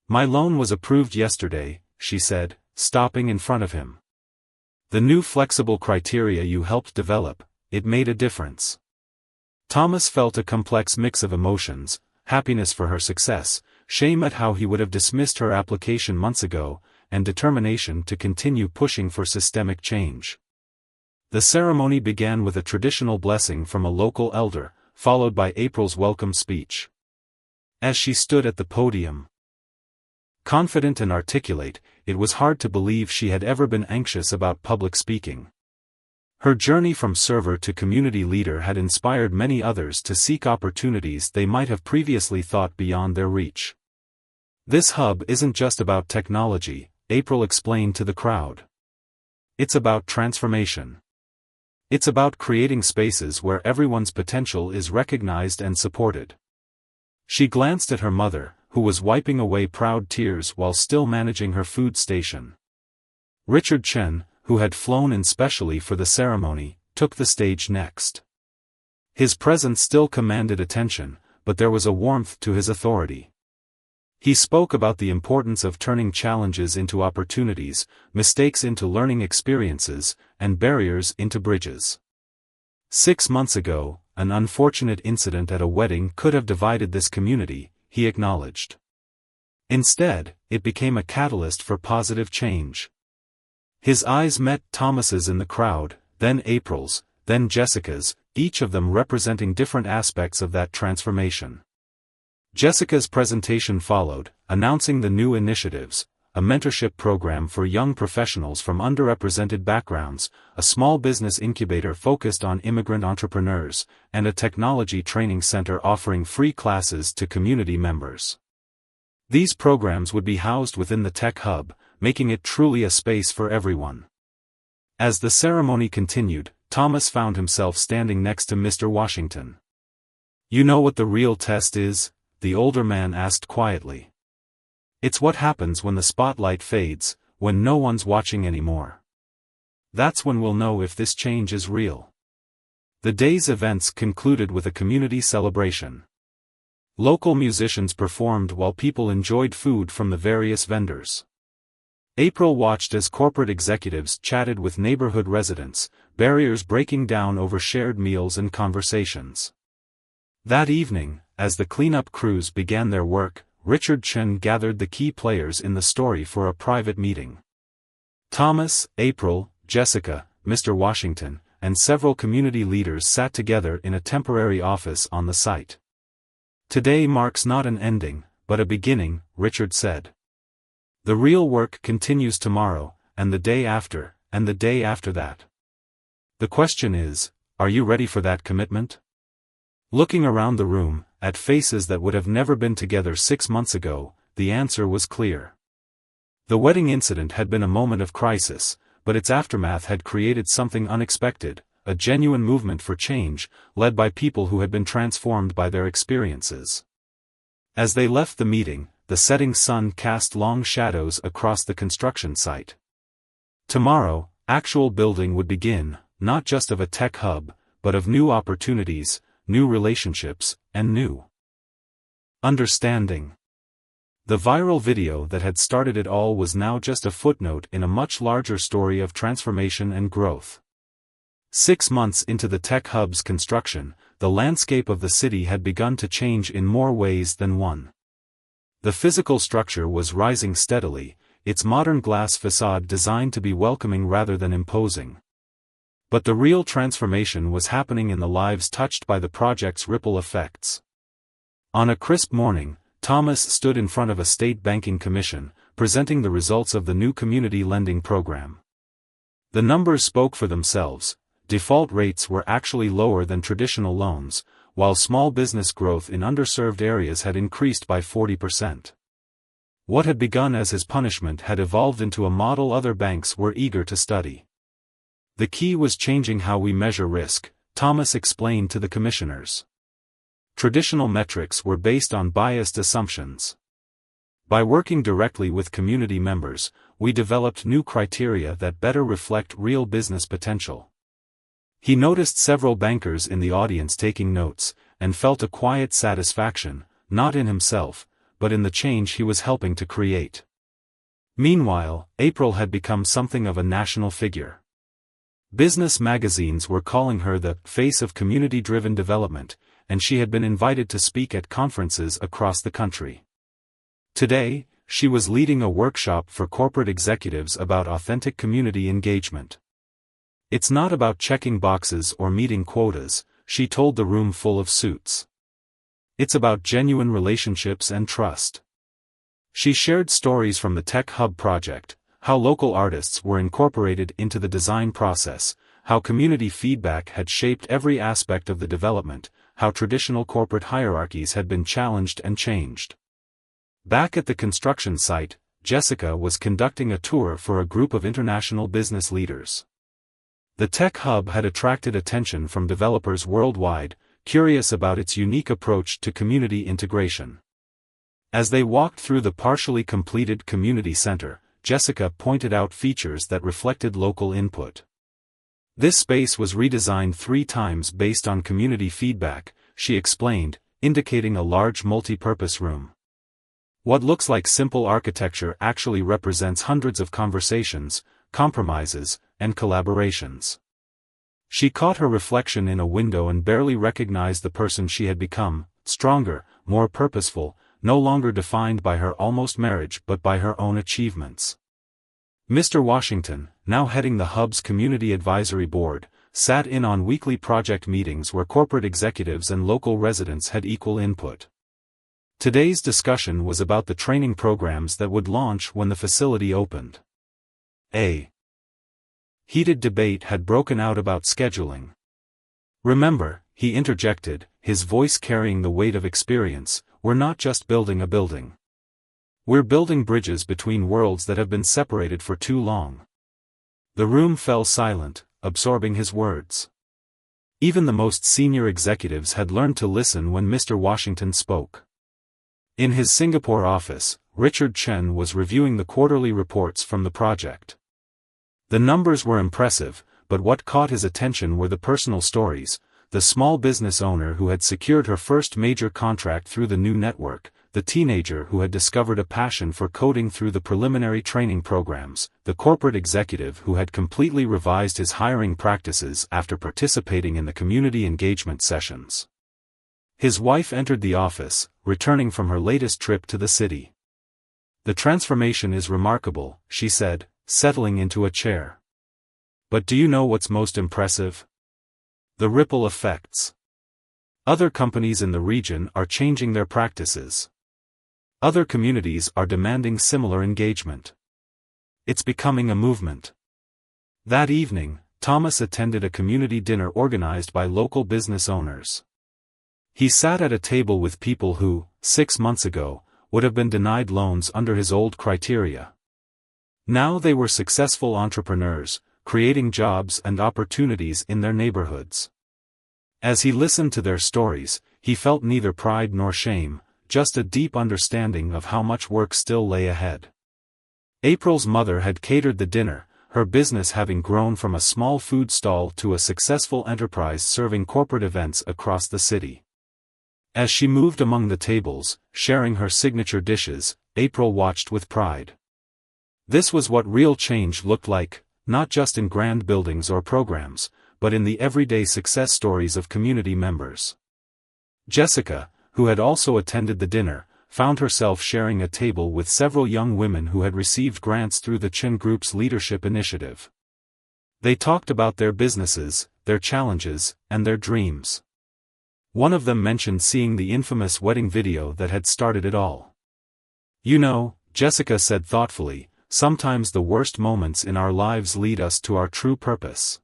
"My loan was approved yesterday," she said, stopping in front of him. "The new flexible criteria you helped develop, it made a difference." Thomas felt a complex mix of emotions, happiness for her success, shame at how he would have dismissed her application months ago, and determination to continue pushing for systemic change. The ceremony began with a traditional blessing from a local elder, followed by April's welcome speech. As she stood at the podium, confident and articulate, it was hard to believe she had ever been anxious about public speaking. Her journey from server to community leader had inspired many others to seek opportunities they might have previously thought beyond their reach. "This hub isn't just about technology," April explained to the crowd. "It's about transformation. It's about creating spaces where everyone's potential is recognized and supported." She glanced at her mother, who was wiping away proud tears while still managing her food station. Richard Chen, who had flown in specially for the ceremony, took the stage next. His presence still commanded attention, but there was a warmth to his authority. He spoke about the importance of turning challenges into opportunities, mistakes into learning experiences, and barriers into bridges. 6 months ago, an unfortunate incident at a wedding could have divided this community, he acknowledged. Instead, it became a catalyst for positive change. His eyes met Thomas's in the crowd, then April's, then Jessica's, each of them representing different aspects of that transformation. Jessica's presentation followed, announcing the new initiatives: a mentorship program for young professionals from underrepresented backgrounds, a small business incubator focused on immigrant entrepreneurs, and a technology training center offering free classes to community members. These programs would be housed within the Tech Hub, making it truly a space for everyone. As the ceremony continued, Thomas found himself standing next to Mr. Washington. "You know what the real test is?" the older man asked quietly. "It's what happens when the spotlight fades, when no one's watching anymore. That's when we'll know if this change is real." The day's events concluded with a community celebration. Local musicians performed while people enjoyed food from the various vendors. April watched as corporate executives chatted with neighborhood residents, barriers breaking down over shared meals and conversations. That evening, as the cleanup crews began their work, Richard Chen gathered the key players in the story for a private meeting. Thomas, April, Jessica, Mr. Washington, and several community leaders sat together in a temporary office on the site. "Today marks not an ending, but a beginning," Richard said. "The real work continues tomorrow, and the day after, and the day after that. The question is, are you ready for that commitment?" Looking around the room, at faces that would have never been together 6 months ago, the answer was clear. The wedding incident had been a moment of crisis, but its aftermath had created something unexpected, a genuine movement for change, led by people who had been transformed by their experiences. As they left the meeting, the setting sun cast long shadows across the construction site. Tomorrow, actual building would begin, not just of a tech hub, but of new opportunities, new relationships, and new understanding. The viral video that had started it all was now just a footnote in a much larger story of transformation and growth. 6 months into the tech hub's construction, the landscape of the city had begun to change in more ways than one. The physical structure was rising steadily, its modern glass facade designed to be welcoming rather than imposing. But the real transformation was happening in the lives touched by the project's ripple effects. On a crisp morning, Thomas stood in front of a state banking commission, presenting the results of the new community lending program. The numbers spoke for themselves. Default rates were actually lower than traditional loans, while small business growth in underserved areas had increased by 40%. What had begun as his punishment had evolved into a model other banks were eager to study. The key was changing how we measure risk, Thomas explained to the commissioners. Traditional metrics were based on biased assumptions. By working directly with community members, we developed new criteria that better reflect real business potential. He noticed several bankers in the audience taking notes, and felt a quiet satisfaction, not in himself, but in the change he was helping to create. Meanwhile, April had become something of a national figure. Business magazines were calling her the face of community-driven development, and she had been invited to speak at conferences across the country. Today, she was leading a workshop for corporate executives about authentic community engagement. "It's not about checking boxes or meeting quotas," she told the room full of suits. "It's about genuine relationships and trust." She shared stories from the Tech Hub project, how local artists were incorporated into the design process, how community feedback had shaped every aspect of the development, how traditional corporate hierarchies had been challenged and changed. Back at the construction site, Jessica was conducting a tour for a group of international business leaders. The Tech Hub had attracted attention from developers worldwide, curious about its unique approach to community integration. As they walked through the partially completed community center, Jessica pointed out features that reflected local input. This space was redesigned 3 times based on community feedback, she explained, indicating a large multi-purpose room. What looks like simple architecture actually represents hundreds of conversations, compromises, and collaborations. She caught her reflection in a window and barely recognized the person she had become, stronger, more purposeful, no longer defined by her almost marriage but by her own achievements. Mr. Washington, now heading the hub's Community Advisory Board, sat in on weekly project meetings where corporate executives and local residents had equal input. Today's discussion was about the training programs that would launch when the facility opened. A heated debate had broken out about scheduling. "Remember," he interjected, his voice carrying the weight of experience, "we're not just building a building. We're building bridges between worlds that have been separated for too long." The room fell silent, absorbing his words. Even the most senior executives had learned to listen when Mr. Washington spoke. In his Singapore office, Richard Chen was reviewing the quarterly reports from the project. The numbers were impressive, but what caught his attention were the personal stories: the small business owner who had secured her first major contract through the new network, the teenager who had discovered a passion for coding through the preliminary training programs, the corporate executive who had completely revised his hiring practices after participating in the community engagement sessions. His wife entered the office, returning from her latest trip to the city. "The transformation is remarkable," she said, settling into a chair. "But do you know what's most impressive? The ripple effects. Other companies in the region are changing their practices. Other communities are demanding similar engagement. It's becoming a movement." That evening, Thomas attended a community dinner organized by local business owners. He sat at a table with people who, 6 months ago, would have been denied loans under his old criteria. Now they were successful entrepreneurs, creating jobs and opportunities in their neighborhoods. As he listened to their stories, he felt neither pride nor shame, just a deep understanding of how much work still lay ahead. April's mother had catered the dinner, her business having grown from a small food stall to a successful enterprise serving corporate events across the city. As she moved among the tables, sharing her signature dishes, April watched with pride. This was what real change looked like, not just in grand buildings or programs, but in the everyday success stories of community members. Jessica, who had also attended the dinner, found herself sharing a table with several young women who had received grants through the Chen Group's leadership initiative. They talked about their businesses, their challenges, and their dreams. One of them mentioned seeing the infamous wedding video that had started it all. "You know," Jessica said thoughtfully, "sometimes the worst moments in our lives lead us to our true purpose.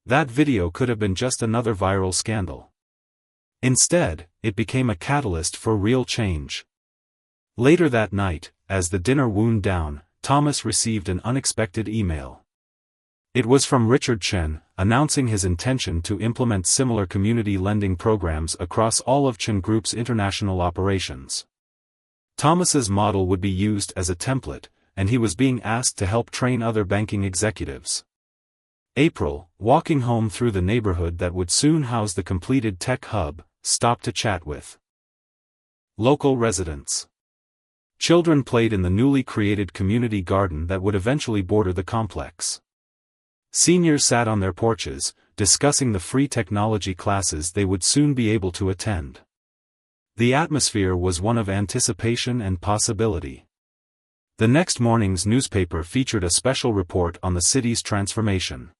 That video could have been just another viral scandal. Instead, it became a catalyst for real change." Later that night, as the dinner wound down, Thomas received an unexpected email. It was from Richard Chen, announcing his intention to implement similar community lending programs across all of Chen Group's international operations. Thomas's model would be used as a template, and he was being asked to help train other banking executives. April, walking home through the neighborhood that would soon house the completed tech hub, stopped to chat with local residents. Children played in the newly created community garden that would eventually border the complex. Seniors sat on their porches, discussing the free technology classes they would soon be able to attend. The atmosphere was one of anticipation and possibility. The next morning's newspaper featured a special report on the city's transformation.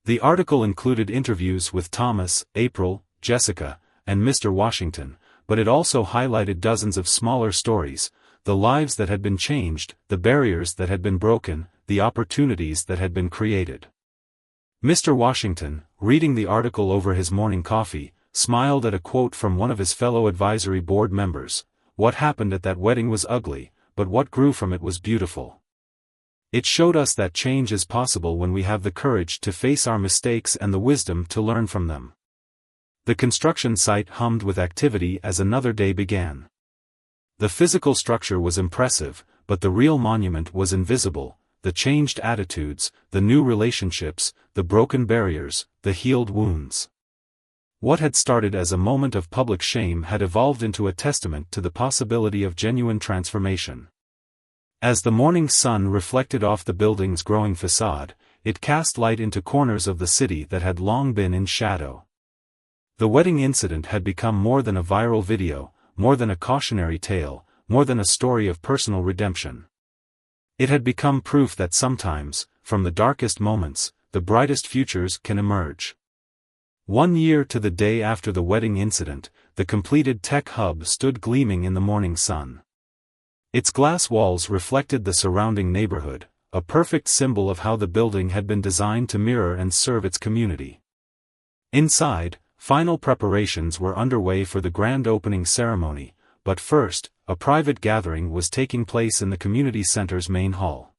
The article included interviews with Thomas, April, Jessica, and Mr. Washington, but it also highlighted dozens of smaller stories: the lives that had been changed, the barriers that had been broken, the opportunities that had been created. Mr. Washington, reading the article over his morning coffee, smiled at a quote from one of his fellow advisory board members: "What happened at that wedding was ugly, but what grew from it was beautiful. It showed us that change is possible when we have the courage to face our mistakes and the wisdom to learn from them." The construction site hummed with activity as another day began. The physical structure was impressive, but the real monument was invisible: the changed attitudes, the new relationships, the broken barriers, the healed wounds. What had started as a moment of public shame had evolved into a testament to the possibility of genuine transformation. As the morning sun reflected off the building's growing facade, it cast light into corners of the city that had long been in shadow. The wedding incident had become more than a viral video, more than a cautionary tale, more than a story of personal redemption. It had become proof that sometimes, from the darkest moments, the brightest futures can emerge. 1 year to the day after the wedding incident, the completed tech hub stood gleaming in the morning sun. Its glass walls reflected the surrounding neighborhood, a perfect symbol of how the building had been designed to mirror and serve its community. Inside, final preparations were underway for the grand opening ceremony, but first, a private gathering was taking place in the community center's main hall.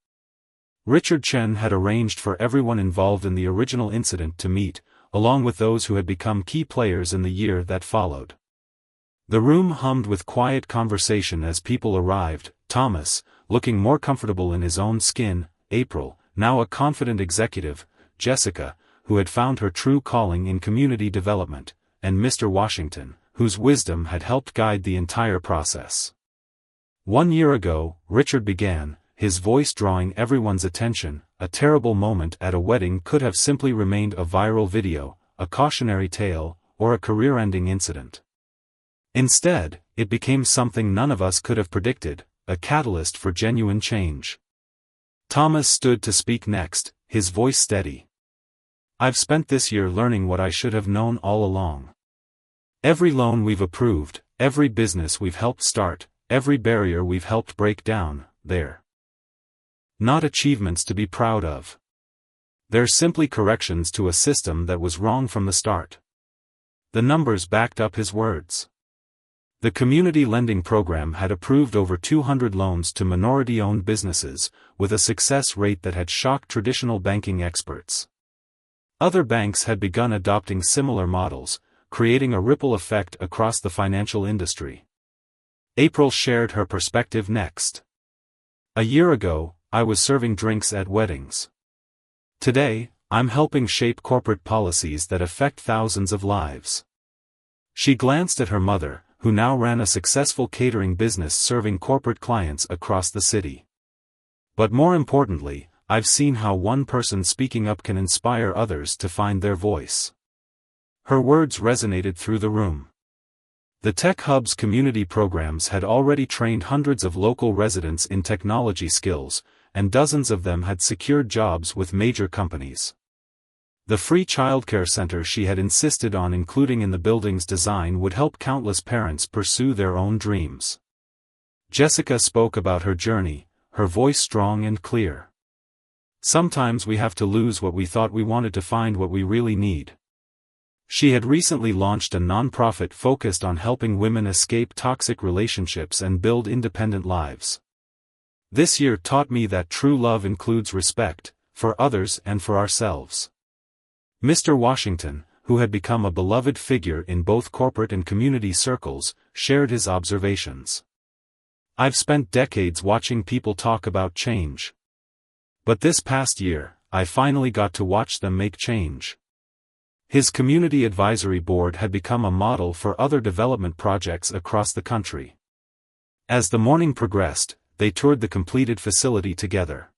Richard Chen had arranged for everyone involved in the original incident to meet, along with those who had become key players in the year that followed. The room hummed with quiet conversation as people arrived: Thomas, looking more comfortable in his own skin; April, now a confident executive; Jessica, who had found her true calling in community development; and Mr. Washington, whose wisdom had helped guide the entire process. 1 year ago, Richard began, his voice drawing everyone's attention. A terrible moment at a wedding could have simply remained a viral video, a cautionary tale, or a career-ending incident. Instead, it became something none of us could have predicted, a catalyst for genuine change. Thomas stood to speak next, his voice steady. "I've spent this year learning what I should have known all along. Every loan we've approved, every business we've helped start, every barrier we've helped break down, they're not achievements to be proud of. They're simply corrections to a system that was wrong from the start." The numbers backed up his words. The community lending program had approved over 200 loans to minority-owned businesses, with a success rate that had shocked traditional banking experts. Other banks had begun adopting similar models, creating a ripple effect across the financial industry. April shared her perspective next. "A year ago, I was serving drinks at weddings. Today, I'm helping shape corporate policies that affect thousands of lives." She glanced at her mother, who now ran a successful catering business serving corporate clients across the city. "But more importantly, I've seen how one person speaking up can inspire others to find their voice." Her words resonated through the room. The Tech Hub's community programs had already trained hundreds of local residents in technology skills, and dozens of them had secured jobs with major companies. The free childcare center she had insisted on including in the building's design would help countless parents pursue their own dreams. Jessica spoke about her journey, her voice strong and clear. "Sometimes we have to lose what we thought we wanted to find what we really need." She had recently launched a nonprofit focused on helping women escape toxic relationships and build independent lives. "This year taught me that true love includes respect, for others and for ourselves." Mr. Washington, who had become a beloved figure in both corporate and community circles, shared his observations. "I've spent decades watching people talk about change. But this past year, I finally got to watch them make change." His community advisory board had become a model for other development projects across the country. As the morning progressed, they toured the completed facility together.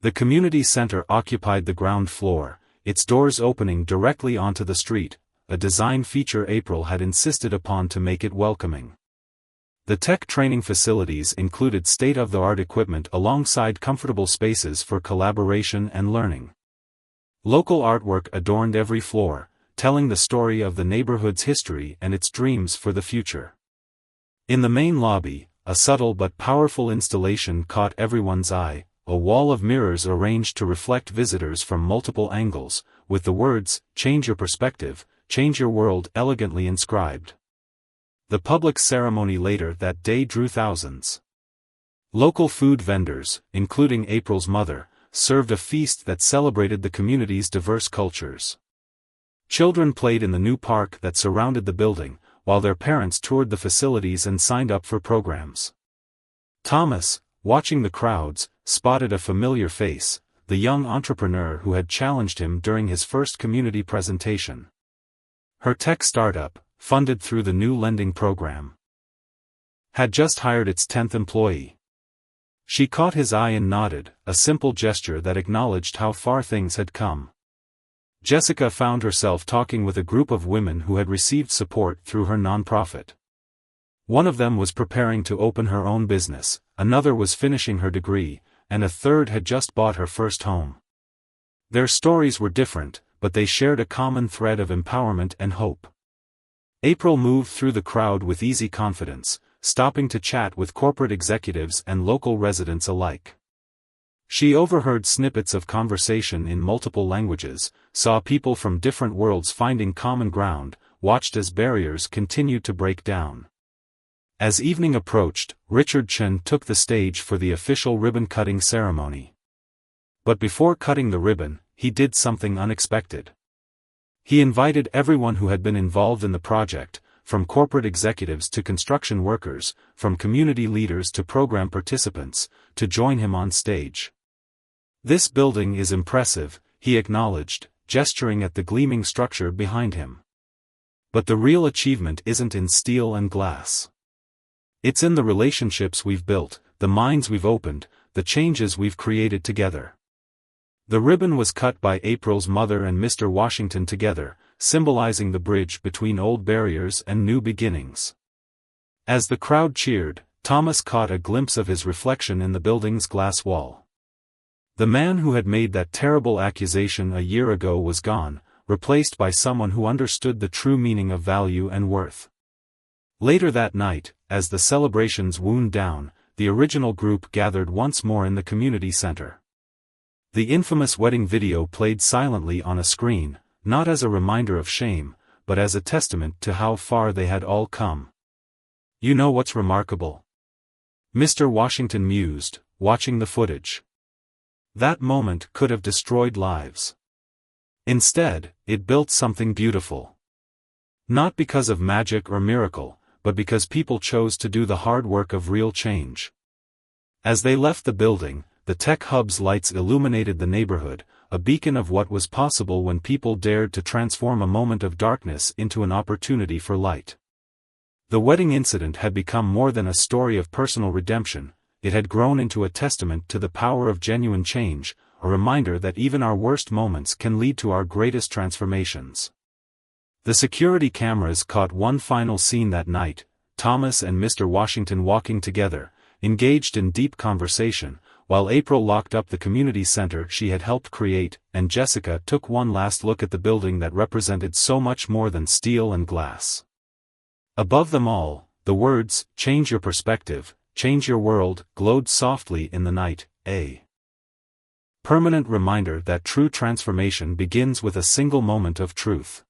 The community center occupied the ground floor, its doors opening directly onto the street, a design feature April had insisted upon to make it welcoming. The tech training facilities included state-of-the-art equipment alongside comfortable spaces for collaboration and learning. Local artwork adorned every floor, telling the story of the neighborhood's history and its dreams for the future. In the main lobby, a subtle but powerful installation caught everyone's eye, a wall of mirrors arranged to reflect visitors from multiple angles, with the words, "Change your perspective, change your world" elegantly inscribed. The public ceremony later that day drew thousands. Local food vendors, including April's mother, served a feast that celebrated the community's diverse cultures. Children played in the new park that surrounded the building, while their parents toured the facilities and signed up for programs. Thomas, watching the crowds, spotted a familiar face, the young entrepreneur who had challenged him during his first community presentation. Her tech startup, funded through the new lending program, had just hired its 10th employee. She caught his eye and nodded, a simple gesture that acknowledged how far things had come. Jessica found herself talking with a group of women who had received support through her nonprofit. One of them was preparing to open her own business, another was finishing her degree, and a third had just bought her first home. Their stories were different, but they shared a common thread of empowerment and hope. April moved through the crowd with easy confidence, stopping to chat with corporate executives and local residents alike. She overheard snippets of conversation in multiple languages, saw people from different worlds finding common ground, watched as barriers continued to break down. As evening approached, Richard Chen took the stage for the official ribbon-cutting ceremony. But before cutting the ribbon, he did something unexpected. He invited everyone who had been involved in the project, from corporate executives to construction workers, from community leaders to program participants, to join him on stage. "This building is impressive," he acknowledged, gesturing at the gleaming structure behind him. "But the real achievement isn't in steel and glass. It's in the relationships we've built, the minds we've opened, the changes we've created together." The ribbon was cut by April's mother and Mr. Washington together, symbolizing the bridge between old barriers and new beginnings. As the crowd cheered, Thomas caught a glimpse of his reflection in the building's glass wall. The man who had made that terrible accusation a year ago was gone, replaced by someone who understood the true meaning of value and worth. Later that night, as the celebrations wound down, the original group gathered once more in the community center. The infamous wedding video played silently on a screen, not as a reminder of shame, but as a testament to how far they had all come. "You know what's remarkable?" Mr. Washington mused, watching the footage. "That moment could have destroyed lives. Instead, it built something beautiful. Not because of magic or miracle, but because people chose to do the hard work of real change." As they left the building, the tech hub's lights illuminated the neighborhood, a beacon of what was possible when people dared to transform a moment of darkness into an opportunity for light. The wedding incident had become more than a story of personal redemption, it had grown into a testament to the power of genuine change, a reminder that even our worst moments can lead to our greatest transformations. The security cameras caught one final scene that night, Thomas and Mr. Washington walking together, engaged in deep conversation, while April locked up the community center she had helped create, and Jessica took one last look at the building that represented so much more than steel and glass. Above them all, the words, "Change your perspective, change your world," glowed softly in the night, a permanent reminder that true transformation begins with a single moment of truth.